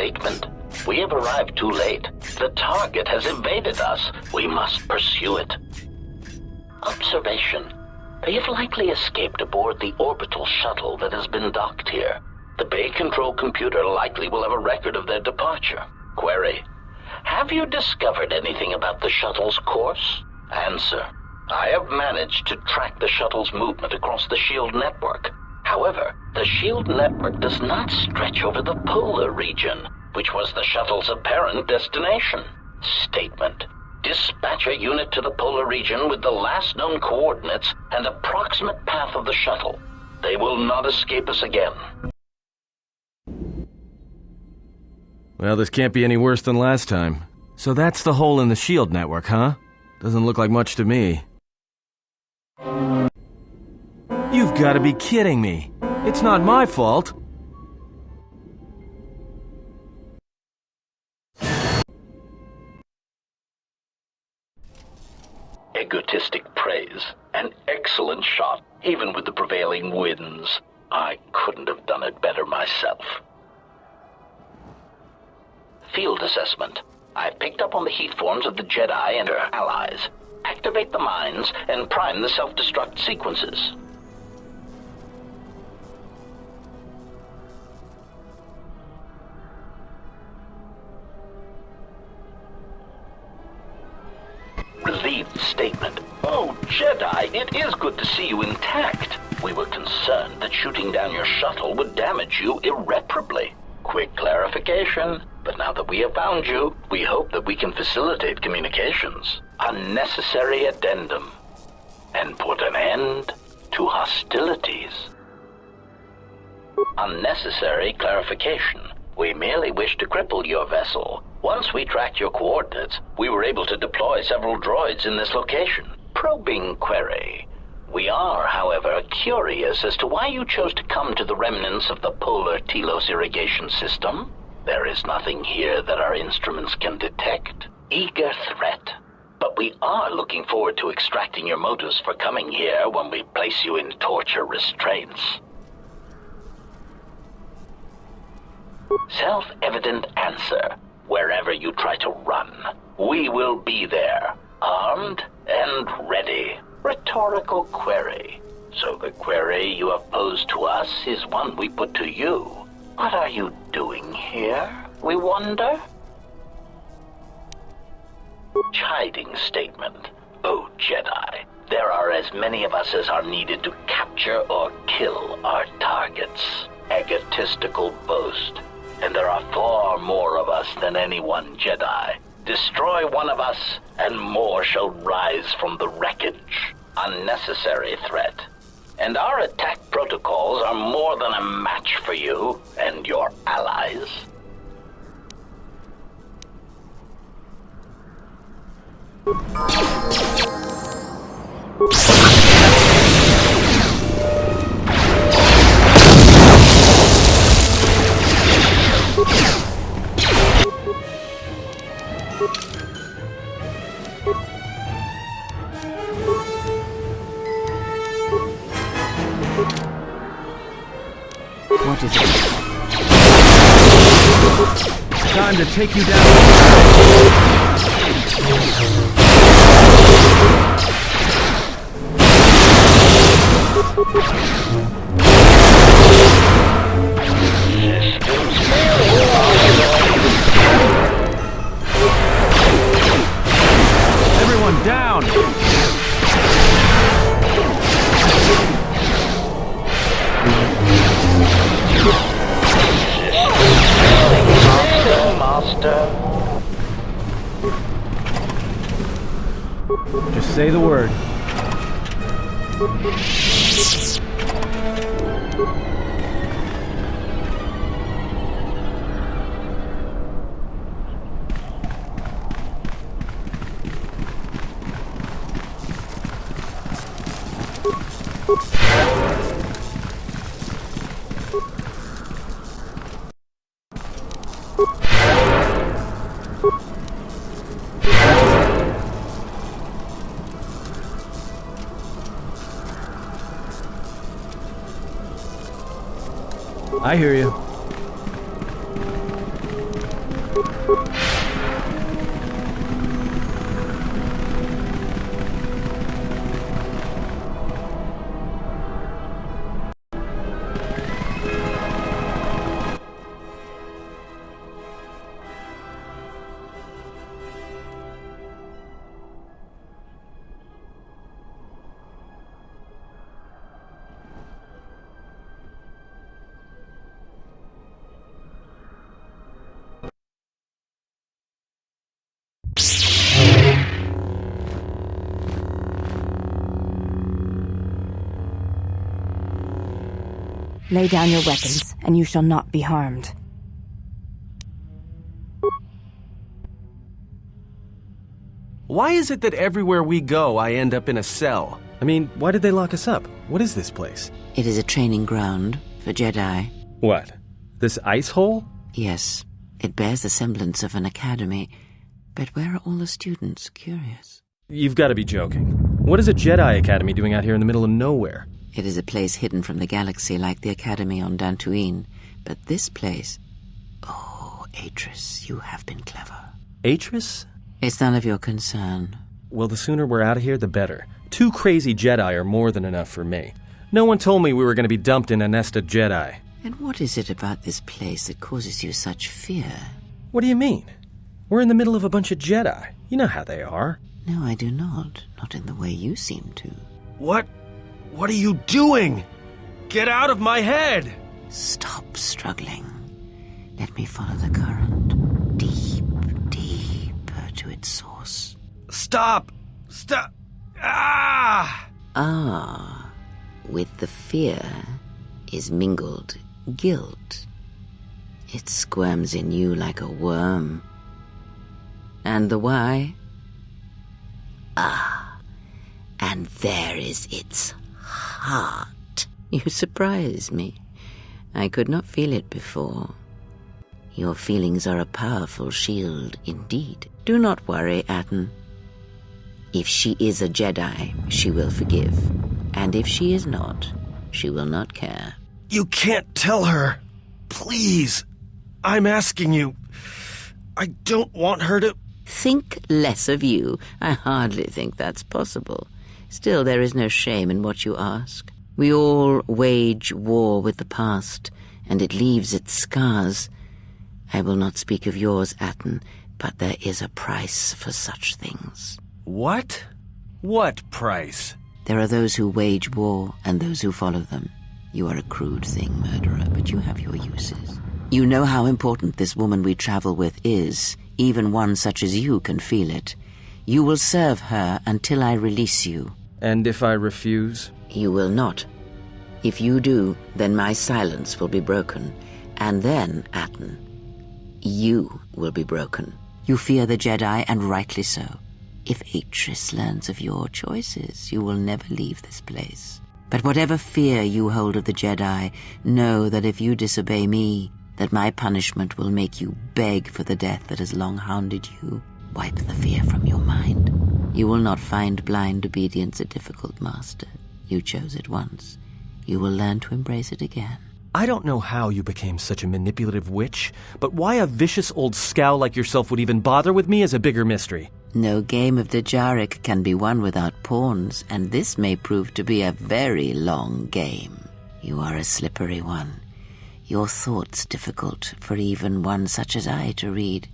Statement. We have arrived too late. The target has evaded us. We must pursue it. Observation. They have likely escaped aboard the orbital shuttle that has been docked here. The Bay Control computer likely will have a record of their departure. Query. Have you discovered anything about the shuttle's course? Answer. I have managed to track the shuttle's movement across the SHIELD network. However, the SHIELD network does not stretch over the polar region, which was the shuttle's apparent destination. Statement. Dispatch a unit to the polar region with the last known coordinates and approximate path of the shuttle. They will not escape us again. Well, this can't be any worse than last time. So that's the hole in the SHIELD network, huh? Doesn't look like much to me. You've got to be kidding me. It's not my fault. Egotistic praise. An excellent shot, even with the prevailing winds. I couldn't have done it better myself. Field assessment. I've picked up on the heat forms of the Jedi and their allies. Activate the mines and prime the self-destruct sequences. Relieved statement. Oh, Jedi, it is good to see you intact. We were concerned that shooting down your shuttle would damage you irreparably. Quick clarification. But now that we have found you, we hope that we can facilitate communications. Unnecessary addendum. And put an end to hostilities. Unnecessary clarification. We merely wish to cripple your vessel. Once we tracked your coordinates, we were able to deploy several droids in this location. Probing query. We are, however, curious as to why you chose to come to the remnants of the polar Telos irrigation system. There is nothing here that our instruments can detect. Eager threat. But we are looking forward to extracting your motives for coming here when we place you in torture restraints. Self-evident answer. Wherever you try to run, we will be there, armed and ready. Rhetorical query. So the query you have posed to us is one we put to you. What are you doing here, we wonder? Chiding statement. Oh, Jedi, there are as many of us as are needed to capture or kill our targets. Egotistical boast. And there are far more of us than any one Jedi. Destroy one of us, and more shall rise from the wreckage. Unnecessary threat. And our attack protocols are more than a match for you and your allies. What is it? Time to take you down. Everyone down! Master. Just say the word. I hear you. Lay down your weapons, and you shall not be harmed. Why is it that everywhere we go, I end up in a cell? I mean, why did they lock us up? What is this place? It is a training ground for Jedi. What? This ice hole? Yes, it bears the semblance of an academy. But where are all the students? Curious. You've got to be joking. What is a Jedi Academy doing out here in the middle of nowhere? It is a place hidden from the galaxy like the academy on Dantooine. But this place... Oh, Atris, you have been clever. Atris? It's none of your concern. Well, the sooner we're out of here, the better. 2 crazy Jedi are more than enough for me. No one told me we were going to be dumped in a nest of Jedi. And what is it about this place that causes you such fear? What do you mean? We're in the middle of a bunch of Jedi. You know how they are. No, I do not. Not in the way you seem to. What are you doing? Get out of my head! Stop struggling. Let me follow the current. Deeper to its source. Stop! Ah! Ah, with the fear is mingled guilt. It squirms in you like a worm. And the why? Ah, and there is its heart. You surprise me. I could not feel it before. Your feelings are a powerful shield indeed. Do not worry, Atten. If she is a Jedi, she will forgive. And if she is not, she will not care. You can't tell her. Please. I'm asking you. I don't want her to... Think less of you. I hardly think that's possible. Still, there is no shame in what you ask. We all wage war with the past, and it leaves its scars. I will not speak of yours, Atten, but there is a price for such things. What? What price? There are those who wage war and those who follow them. You are a crude thing, murderer, but you have your uses. You know how important this woman we travel with is. Even one such as you can feel it. You will serve her until I release you. And if I refuse? You will not. If you do, then my silence will be broken. And then, Atten, you will be broken. You fear the Jedi, and rightly so. If Atris learns of your choices, you will never leave this place. But whatever fear you hold of the Jedi, know that if you disobey me, that my punishment will make you beg for the death that has long hounded you. Wipe the fear from your mind. You will not find blind obedience a difficult master. You chose it once. You will learn to embrace it again. I don't know how you became such a manipulative witch, but why a vicious old scow like yourself would even bother with me is a bigger mystery. No game of Djarik can be won without pawns, and this may prove to be a very long game. You are a slippery one. Your thoughts difficult for even one such as I to read.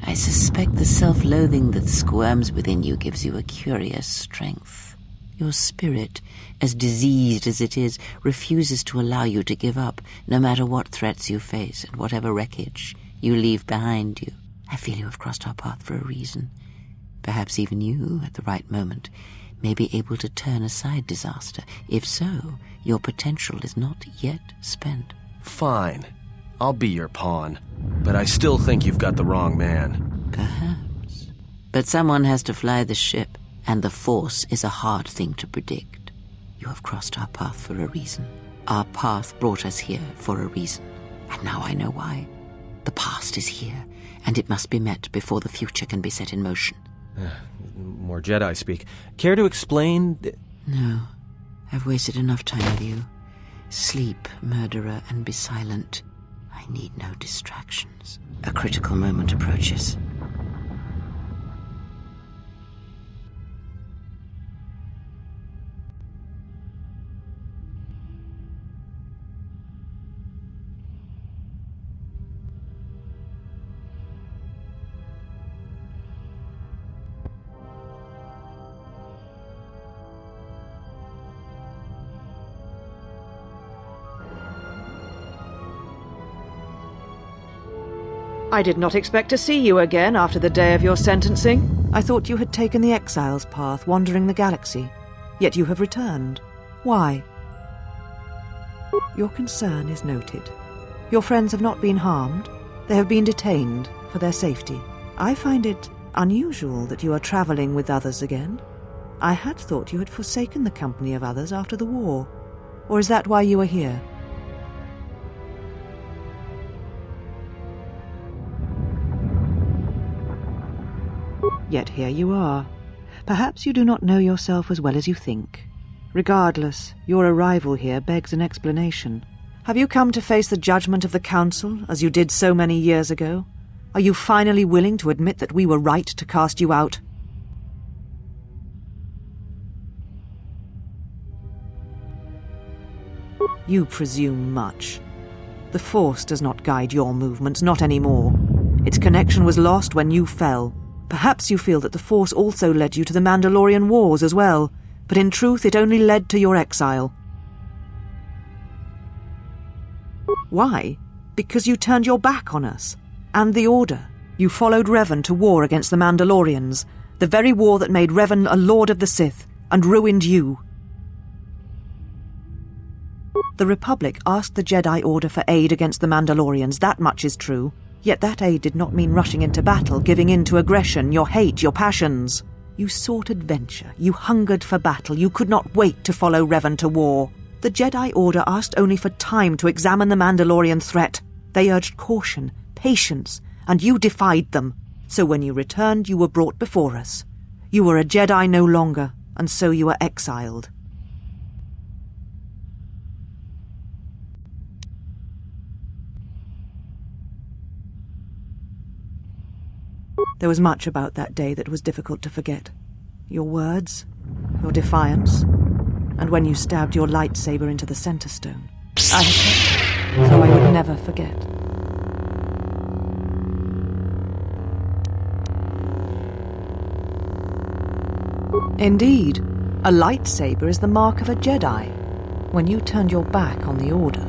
I suspect the self-loathing that squirms within you gives you a curious strength. Your spirit, as diseased as it is, refuses to allow you to give up, no matter what threats you face and whatever wreckage you leave behind you. I feel you have crossed our path for a reason. Perhaps even you, at the right moment, may be able to turn aside disaster. If so, your potential is not yet spent. Fine. I'll be your pawn. But I still think you've got the wrong man. Perhaps. But someone has to fly the ship, and the Force is a hard thing to predict. You have crossed our path for a reason. Our path brought us here for a reason. And now I know why. The past is here, and it must be met before the future can be set in motion. More Jedi speak. Care to explain? No. I've wasted enough time with you. Sleep, murderer, and be silent. I need no distractions. A critical moment approaches. I did not expect to see you again after the day of your sentencing. I thought you had taken the exile's path, wandering the galaxy. Yet you have returned. Why? Your concern is noted. Your friends have not been harmed. They have been detained for their safety. I find it unusual that you are traveling with others again. I had thought you had forsaken the company of others after the war. Or is that why you are here? Yet here you are. Perhaps you do not know yourself as well as you think. Regardless, your arrival here begs an explanation. Have you come to face the judgment of the Council, as you did so many years ago? Are you finally willing to admit that we were right to cast you out? You presume much. The Force does not guide your movements, not anymore. Its connection was lost when you fell. Perhaps you feel that the Force also led you to the Mandalorian Wars as well, but in truth it only led to your exile. Why? Because you turned your back on us. And the Order. You followed Revan to war against the Mandalorians, the very war that made Revan a Lord of the Sith, and ruined you. The Republic asked the Jedi Order for aid against the Mandalorians, that much is true. Yet that aid did not mean rushing into battle, giving in to aggression, your hate, your passions. You sought adventure, you hungered for battle, you could not wait to follow Revan to war. The Jedi Order asked only for time to examine the Mandalorian threat. They urged caution, patience, and you defied them. So when you returned, you were brought before us. You were a Jedi no longer, and so you were exiled. There was much about that day that was difficult to forget. Your words, your defiance, and when you stabbed your lightsaber into the center stone. I had kept it, so I would never forget. Indeed, a lightsaber is the mark of a Jedi. When you turned your back on the Order,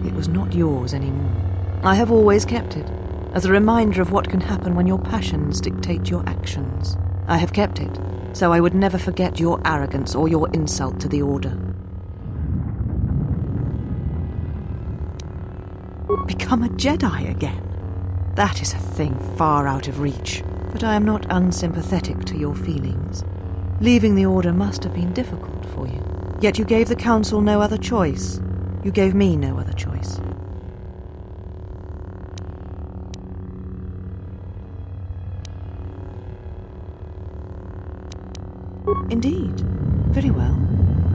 it was not yours anymore. I have always kept it, as a reminder of what can happen when your passions dictate your actions. I have kept it, so I would never forget your arrogance or your insult to the Order. Become a Jedi again? That is a thing far out of reach, but I am not unsympathetic to your feelings. Leaving the Order must have been difficult for you. Yet you gave the Council no other choice. You gave me no other choice. Indeed. Very well.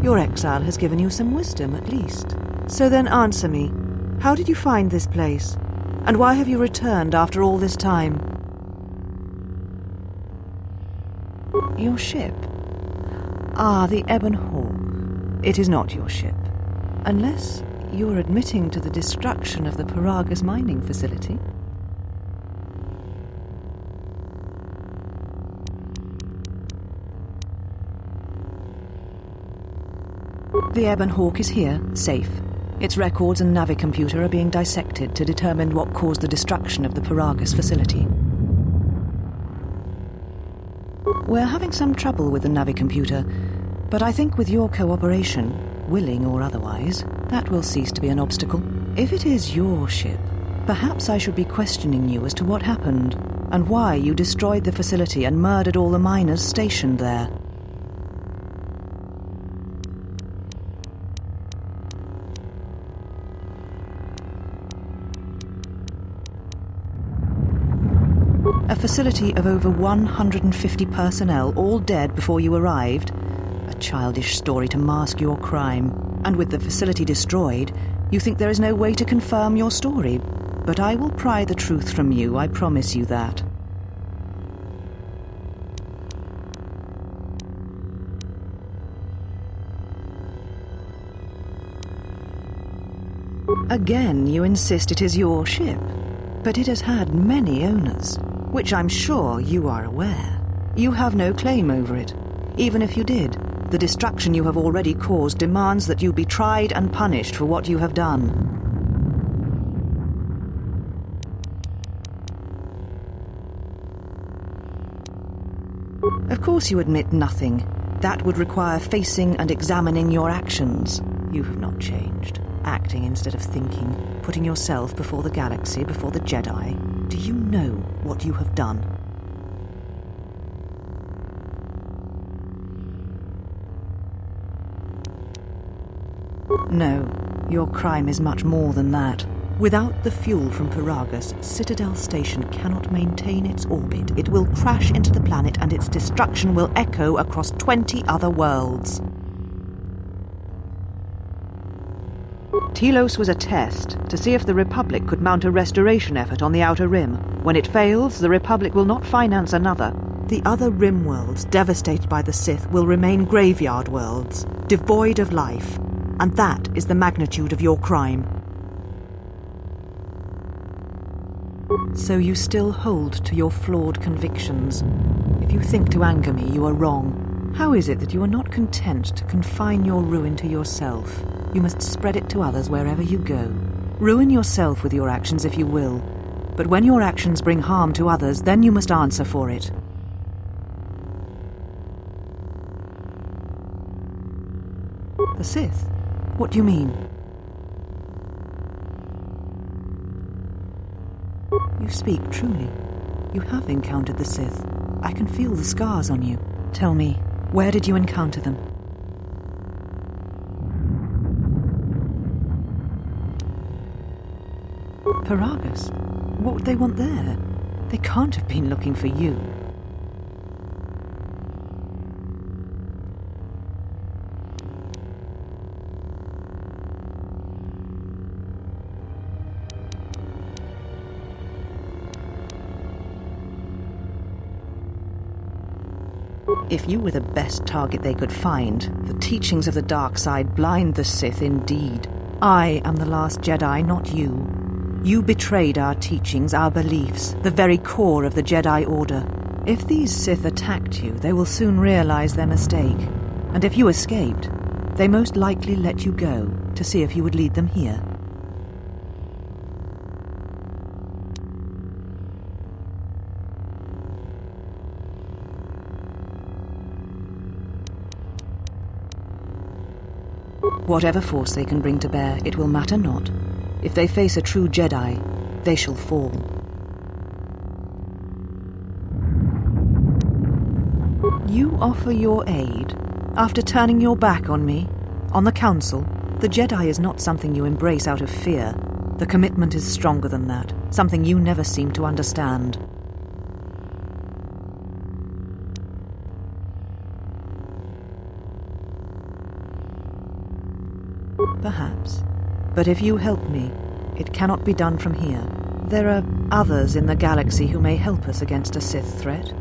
Your exile has given you some wisdom, at least. So then answer me. How did you find this place? And why have you returned after all this time? Your ship? Ah, the Ebon Hawk. It is not your ship. Unless you're admitting to the destruction of the Paragus mining facility. The Ebon Hawk is here, safe. Its records and navicomputer are being dissected to determine what caused the destruction of the Paragus facility. We're having some trouble with the navicomputer, but I think with your cooperation, willing or otherwise, that will cease to be an obstacle. If it is your ship, perhaps I should be questioning you as to what happened, and why you destroyed the facility and murdered all the miners stationed there. A facility of over 150 personnel, all dead before you arrived. A childish story to mask your crime. And with the facility destroyed, you think there is no way to confirm your story. But I will pry the truth from you, I promise you that. Again, you insist it is your ship, but it has had many owners, which I'm sure you are aware. You have no claim over it. Even if you did, the destruction you have already caused demands that you be tried and punished for what you have done. Of course you admit nothing. That would require facing and examining your actions. You have not changed. Acting instead of thinking, putting yourself before the galaxy, before the Jedi. Do you know what you have done? No, your crime is much more than that. Without the fuel from Paragus, Citadel Station cannot maintain its orbit. It will crash into the planet and its destruction will echo across 20 other worlds. Telos was a test to see if the Republic could mount a restoration effort on the Outer Rim. When it fails, the Republic will not finance another. The other Rim worlds, devastated by the Sith, will remain graveyard worlds, devoid of life. And that is the magnitude of your crime. So you still hold to your flawed convictions. If you think to anger me, you are wrong. How is it that you are not content to confine your ruin to yourself? You must spread it to others wherever you go. Ruin yourself with your actions if you will, but when your actions bring harm to others, then you must answer for it. The Sith? What do you mean? You speak truly. You have encountered the Sith. I can feel the scars on you. Tell me, where did you encounter them? Paragus? What would they want there? They can't have been looking for you. If you were the best target they could find, the teachings of the dark side blind the Sith indeed. I am the last Jedi, not you. You betrayed our teachings, our beliefs, the very core of the Jedi Order. If these Sith attacked you, they will soon realize their mistake. And if you escaped, they most likely let you go to see if you would lead them here. Whatever force they can bring to bear, it will matter not. If they face a true Jedi, they shall fall. You offer your aid after turning your back on me, on the Council. The Jedi is not something you embrace out of fear. The commitment is stronger than that, something you never seem to understand. Perhaps. But if you help me, it cannot be done from here. There are others in the galaxy who may help us against a Sith threat.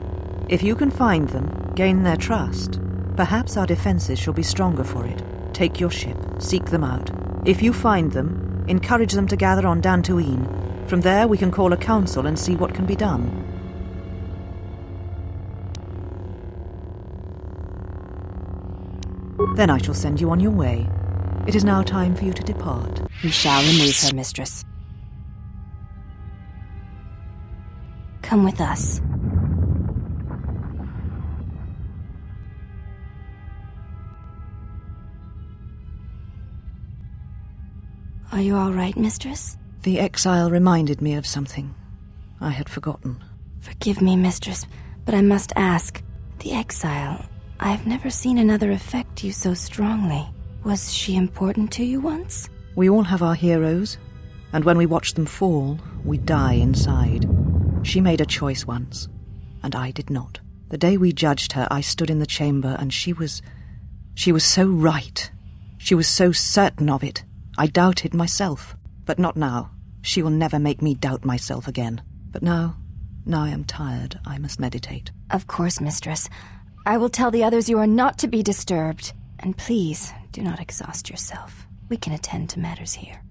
If you can find them, gain their trust, perhaps our defenses shall be stronger for it. Take your ship, seek them out. If you find them, encourage them to gather on Dantooine. From there we can call a council and see what can be done. Then I shall send you on your way. It is now time for you to depart. We shall remove her, mistress. Come with us. Are you all right, mistress? The exile reminded me of something I had forgotten. Forgive me, mistress, but I must ask. The exile, I've never seen another affect you so strongly. Was she important to you once? We all have our heroes, and when we watch them fall, we die inside. She made a choice once, and I did not. The day we judged her, I stood in the chamber, and she was so right. She was so certain of it. I doubted myself, but not now. She will never make me doubt myself again. But now I am tired. I must meditate. Of course, Mistress. I will tell the others you are not to be disturbed. And please, do not exhaust yourself. We can attend to matters here.